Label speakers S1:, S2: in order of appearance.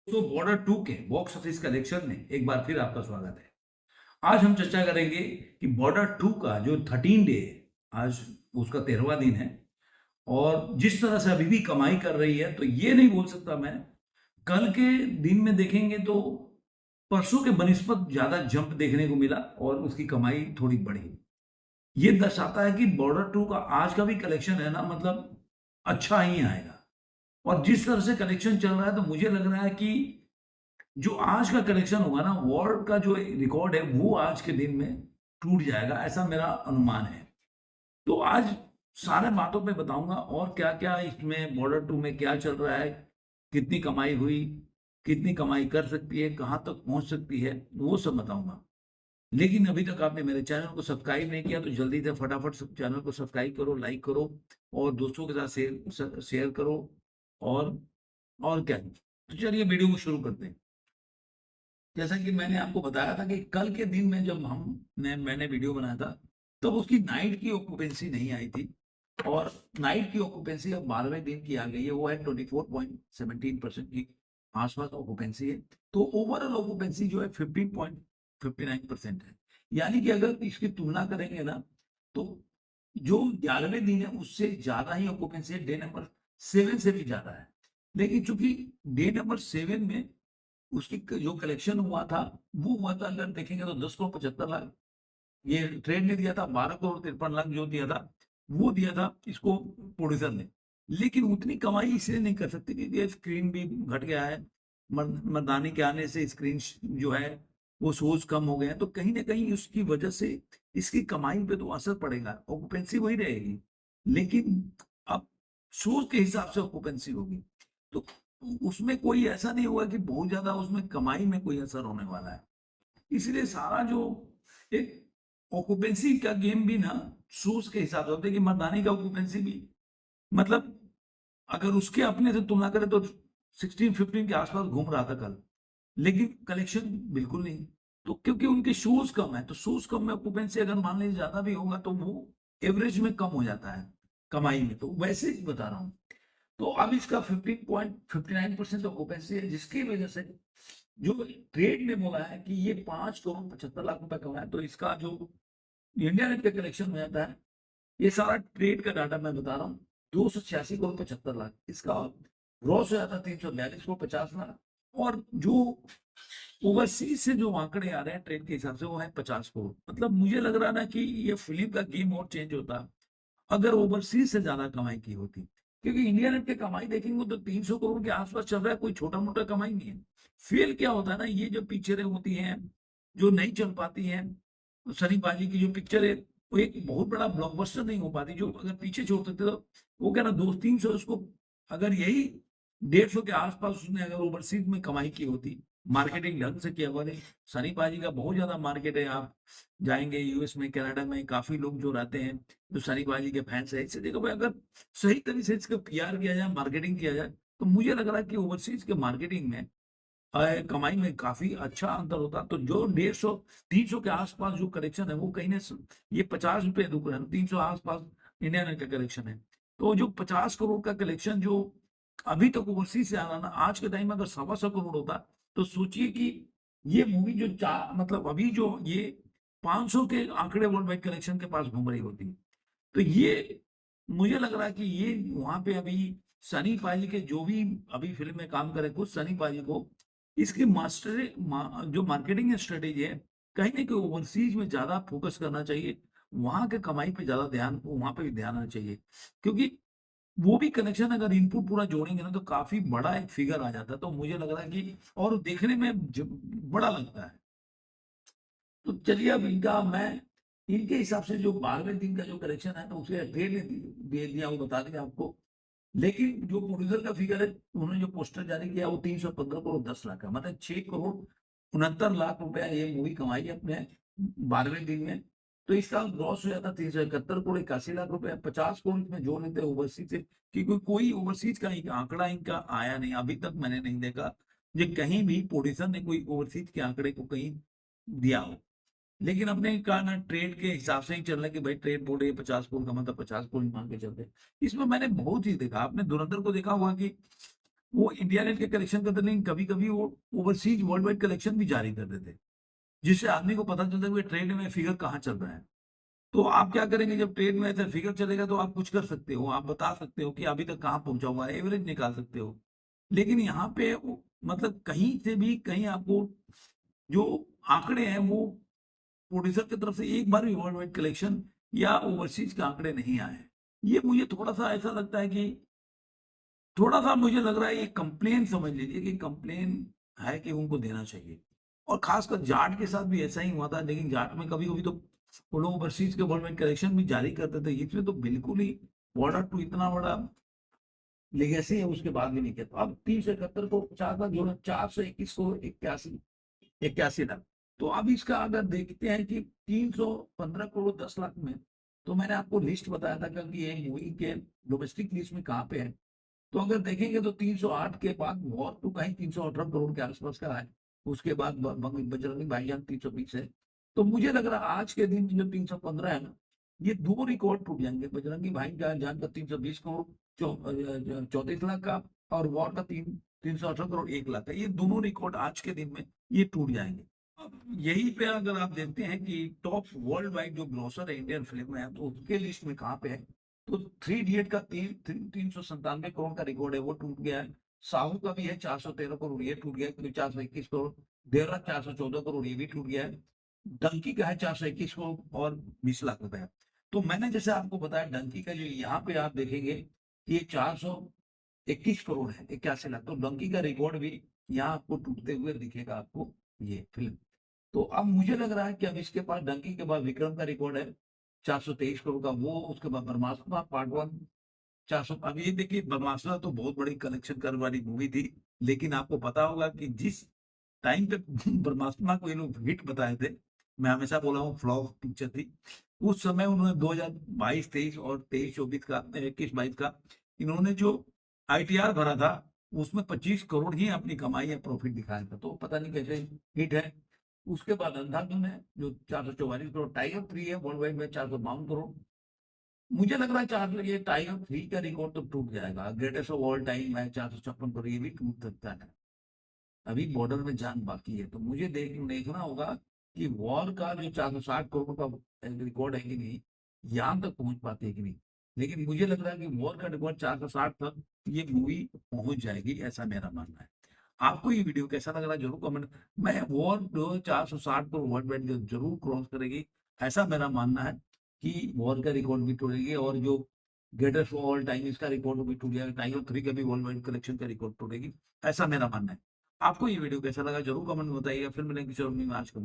S1: तो बॉर्डर 2 के box office collection में एक बार फिर आपका स्वागत है। आज हम चर्चा करेंगे कि बॉर्डर 2 का जो 13 डे है, आज उसका 13वां दिन है और जिस तरह से अभी भी कमाई कर रही है, तो ये नहीं बोल सकता मैं, कल के दिन में देखेंगे तो परसों के बनिस्पत ज़्यादा जंप देखने को मिला और उसकी कमाई थोड़ी बढ़ी। ये दर्शाता है कि बॉर्डर 2 का आज का भी कलेक्शन है ना, मतलब अच्छा ही आएगा। और जिस तरह से कलेक्शन चल रहा है, तो मुझे लग रहा है कि जो आज का कलेक्शन होगा ना, वर्ल्ड का जो रिकॉर्ड है वो आज के दिन में टूट जाएगा, ऐसा मेरा अनुमान है। तो आज सारे बातों पे बताऊंगा और क्या क्या इसमें बॉर्डर 2 में क्या चल रहा है, कितनी कमाई हुई, कितनी कमाई कर सकती है, कहां तक पहुंच सकती है, वो सब बताऊंगा। लेकिन अभी तक आपने मेरे चैनल को सब्सक्राइब नहीं किया तो जल्दी से फटाफट चैनल को सब्सक्राइब करो, लाइक करो और दोस्तों के साथ शेयर करो। और और क्या, तो चलिए वीडियो को शुरू करते हैं। जैसा कि मैंने आपको बताया था कि कल के दिन में जब मैंने वीडियो बनाया था, तब उसकी नाइट की ऑक्यूपेंसी नहीं आई थी और नाइट की ऑक्यूपेंसी अब 12वें दिन की आ गई है, वो है 24.17% की आसपास ऑक्यूपेंसी है। तो ओवरऑल ऑक्यूपेंसी जो है 15.59% है। यानी कि अगर इसकी तुलना करेंगे ना, तो जो 11वें दिन है उससे ज्यादा ही ऑक्यूपेंसी है, डे नंबर 7 से भी ज्यादा है। लेकिन चूंकि डे नंबर 7 में उसकी जो कलेक्शन हुआ था, वो हुआ था, अगर देखेंगे तो 10 करोड़ 75 लाख। ये ट्रेड ने दिया था 12 करोड़ 53 लाख, जो दिया था वो दिया था इसको प्रोड्यूसर ने। लेकिन उतनी कमाई इसलिए नहीं कर सकते क्योंकि ये स्क्रीन भी घट गया है। मर्दानी के आने से स्क्रीन जो है वो शोज कम हो गए हैं, तो कहीं ना कहीं उसकी वजह से इसकी कमाई पे तो असर पड़ेगा। ऑक्यूपेंसी वही रहेगी, लेकिन अब शोज के हिसाब से ऑक्यूपेंसी होगी। तो उसमें कोई ऐसा नहीं हुआ कि बहुत ज्यादा उसमें कमाई में कोई असर होने वाला है। इसलिए सारा जो एक ऑक्यूपेंसी का गेम भी ना शूज के हिसाब से होता है कि मर्दानी का ऑक्यूपेंसी भी, मतलब अगर उसके अपने से तुलना करें तो 16-15 के आसपास घूम रहा था कल, लेकिन कलेक्शन बिल्कुल नहीं। तो क्योंकि उनके शूज कम है, तो शूज कम में ऑक्यूपेंसी अगर मान लीजिए ज्यादा भी होगा तो वो एवरेज में कम हो जाता है कमाई में। तो वैसे ही बता रहा हूँ। तो अब इसका 15.59% ऑक्यूपेंसी है, जिसकी वजह से जो ट्रेड ने बोला है कि ये 5 करोड़ 75 लाख रुपए कमाए, तो इसका जो इंडिया नेट का कलेक्शन हो जाता है, ये सारा ट्रेड का डाटा मैं बता रहा हूँ, 286 करोड़ 75 लाख। इसका ग्रॉस हो जाता है 342 करोड़ 50 लाख। और जो ओवरसीज से जो आंकड़े आ रहे हैं ट्रेड के हिसाब से, वो है 50 करोड़। मतलब मुझे लग रहा है ना कि ये फिल्म का गेम और चेंज होता अगर ओवरसीज से ज्यादा कमाई की होती। क्योंकि इंडिया नेट की कमाई देखेंगे तो 300 करोड़ के आसपास चल रहा है, कोई छोटा मोटा कमाई नहीं है। फेल क्या होता है ना, ये जो पिक्चरें होती हैं जो नहीं चल पाती हैं, सनी पाजी की जो पिक्चर है वो एक बहुत बड़ा ब्लॉकबस्टर नहीं हो पाती, जो अगर पीछे छोड़ सकते तो वो क्या ना 200-300 उसको, अगर यही 150 के आसपास उसने अगर ओवरसीज में कमाई की होती, मार्केटिंग ढंग से किया हुआ नहीं। सनी पाजी का बहुत ज्यादा मार्केट है, आप जाएंगे यूएस में, कनाडा में काफी लोग जो रहते हैं जो सनी पाजी के फैंस है। इससे देखो भाई, अगर सही तरीके से इसका पीआर किया जाए, मार्केटिंग किया जाए, तो मुझे लग रहा है कि ओवरसीज के मार्केटिंग में कमाई में काफी अच्छा अंतर होता। तो जो 150-300 के आसपास जो कलेक्शन है वो कहीं ना, ये 50 रुपए रुक रहा है, 300 आसपास इंडिया नेट का कलेक्शन है। तो जो 50 करोड़ का कलेक्शन जो अभी तक ओवरसीज से आ रहा ना, आज के टाइम में अगर 125 करोड़ होता, तो सोचिए कि ये मूवी जो चार, मतलब अभी जो ये 500 के आंकड़े वर्ल्ड वाइड कलेक्शन के पास घूम रही होती। तो ये मुझे लग रहा है कि ये वहां पे अभी सनी पाजी के जो भी अभी फिल्म में काम करे, कुछ सनी पाजी को इसकी जो मार्केटिंग स्ट्रेटेजी है, कहीं ना कहीं ओवरसीज में ज्यादा फोकस करना चाहिए। वहां के कमाई पे ज्यादा ध्यान, वहां पे भी ध्यान आना चाहिए। क्योंकि वो भी कनेक्शन अगर इनपुट पूरा जोड़ेंगे ना, तो काफी बड़ा एक फिगर आ जाता है। तो मुझे लग रहा है कि और देखने में बड़ा लगता है। तो चलिए अब इनका मैं, इनके हिसाब से जो 12वें दिन का जो करेक्शन है ना, उसे ट्रेड ने दे दिया, वो बता देंगे आपको। लेकिन जो प्रोड्यूसर का फिगर है, उन्होंने जो पोस्टर जारी किया वो 315 करोड़ 10 लाख का, मतलब 6 करोड़ 69 लाख रुपया ये मूवी कमाई अपने 12वें दिन में। तो इसका ग्रॉस हो जाता 371 करोड़ 81 लाख रुपया। 50 करोड़ इसमें जोड़ लेते ओवरसीज से, क्योंकि कोई ओवरसीज का आंकड़ा इनका आया नहीं अभी तक, मैंने नहीं देखा ये कहीं भी प्रोड्यूसर ने कोई ओवरसीज के आंकड़े को कहीं दिया हो। लेकिन अपने का ना ट्रेड के हिसाब से ही चल रहा है कि भाई ट्रेड बोल रही है 50 करोड़ का, मतलब 50 करोड़ मान के चलते हैं। इसमें मैंने बहुत चीज देखा, आपने धुरंधर को देखा होगा कि वो इंडिया नेट के कलेक्शन करते थे, लेकिन कभी-कभी वो ओवरसीज वर्ल्ड वाइड कलेक्शन भी जारी करते थे, जिससे आदमी को पता चलता है कि ट्रेड में फिगर कहाँ चल रहा है। तो आप क्या करेंगे, जब ट्रेड में ऐसा फिगर चलेगा तो आप कुछ कर सकते हो, आप बता सकते हो कि अभी तक कहाँ पहुँचा हुआ है, एवरेज निकाल सकते हो। लेकिन यहाँ पे वो मतलब कहीं से भी कहीं आपको जो आंकड़े हैं वो प्रोड्यूसर की तरफ से एक बार भी वर्ल्ड वाइड कलेक्शन या ओवरसीज के आंकड़े नहीं आए हैं। ये मुझे थोड़ा-सा ऐसा लगता है कि थोड़ा-सा मुझे लग रहा है ये कंप्लेन समझ लीजिए कि कंप्लेन है कि उनको देना चाहिए। और खासकर जाट के साथ भी ऐसा ही हुआ था, लेकिन जाट में कभी-कभी तो वो लोग ओवरसीज़ के गवर्नमेंट कलेक्शन भी जारी करते थे। इसमें तो बिल्कुल ही बॉर्डर टू इतना बड़ा लेगेसी है, उसके बाद भी नहीं किया। तो अब 371 को 4 लाख जोड़ो, 421 को 81 लाख। तो अब इसका अगर देखते हैं कि 315 करोड़ 10 लाख में, तो मैंने आपको लिस्ट बताया था कि ये मूवी के डोमेस्टिक लिस्ट में कहाँ पे है। तो अगर देखेंगे तो 308 के बाद वॉर टू का ही 318 करोड़ के आसपास का है। उसके बाद बजरंगी भाईजान 320 है। तो मुझे लग रहा है आज के दिन जो 315 है ना, ये दो रिकॉर्ड टूट जाएंगे। बजरंगी भाईजान का 320 करोड़ 34 लाख का, और वॉर का 318 करोड़ 1 लाख का, ये दोनों रिकॉर्ड आज के दिन में ये टूट जाएंगे। अब यहीं पे अगर आप देखते हैं कि टॉप वर्ल्ड वाइड जो ग्रोसर है इंडियन फिल्म है, तो उसके लिस्ट में कहाँ पे है, तो थ्री इडियट का 397 करोड़ का रिकॉर्ड है, वो टूट गया है। साहू का भी है 413 करोड़, ये टूट गया, क्योंकि 421 करोड़। देवरा 414 करोड़, ये भी टूट गया है। डंकी का है 421 करोड़ और 20 लाख रुपए। तो मैंने जैसे आपको बताया, डंकी का जो यहाँ पे आप देखेंगे कि ये 421 करोड़ है, 81 लाख। तो डंकी का रिकॉर्ड भी यहाँ आपको टूटते हुए दिखेगा, आपको ये फिल्म। तो अब मुझे लग रहा है कि अब इसके पास डंकी के बाद विक्रम का रिकॉर्ड है 423 करोड़ का, वो उसके बाद ब्रह्मास्त्र पार्ट वन 400। अब ये देखिए, ब्रह्मास्त्र तो बहुत बड़ी कलेक्शन करने वाली मूवी थी, लेकिन आपको पता होगा कि जिस टाइम पे ब्रह्मास्त्र को ये लोग हिट बताए थे, मैं हमेशा बोला हूँ फ्लॉप पिक्चर थी, उस समय उन्होंने 2022-23 और 23-24 का 21-22 का इन्होंने जो आईटीआर भरा था, उसमें 25 करोड़ ही अपनी कमाई या प्रॉफिट दिखाया था। तो पता नहीं कैसे हिट है। उसके बाद अंधाधुन है जो 444 करोड़, टाइगर 3 है वर्ल्ड वाइड में 452 करोड़। मुझे लग रहा है चार ये टाइगर 3 का रिकॉर्ड तो टूट जाएगा। ग्रेटेस्ट ऑफ ऑल टाइम है 456 करोड़, ये भी टूट सकता है। अभी बॉर्डर में जान बाकी है, तो मुझे देखना होगा कि वॉर का जो 460 करोड़ का रिकॉर्ड है कि नहीं, यहाँ तक पहुंच पाते है कि नहीं। लेकिन मुझे लग रहा है कि वॉर का रिकॉर्ड 460 तक ये मूवी पहुंच जाएगी, ऐसा मेरा मानना है। आपको ये वीडियो कैसा लग रहा है जरूर कमेंट। मैं वॉर जो 460 को वर्ल्ड वाइड जरूर क्रॉस करेगी, ऐसा मेरा मानना है कि वॉर का रिकॉर्ड भी तोड़ेगी, और जो ग्रेटेस्ट ऑफ ऑल टाइम इसका रिकॉर्ड भी टूट जाएगा, टाइगर 3 का भी वर्ल्ड वाइड कलेक्शन का रिकॉर्ड तोड़ेगी, ऐसा मेरा मानना है। आपको ये वीडियो कैसा लगा जरूर कमेंट में बताइएगा। फिर मिलेंगे किसी और न्यू आज का।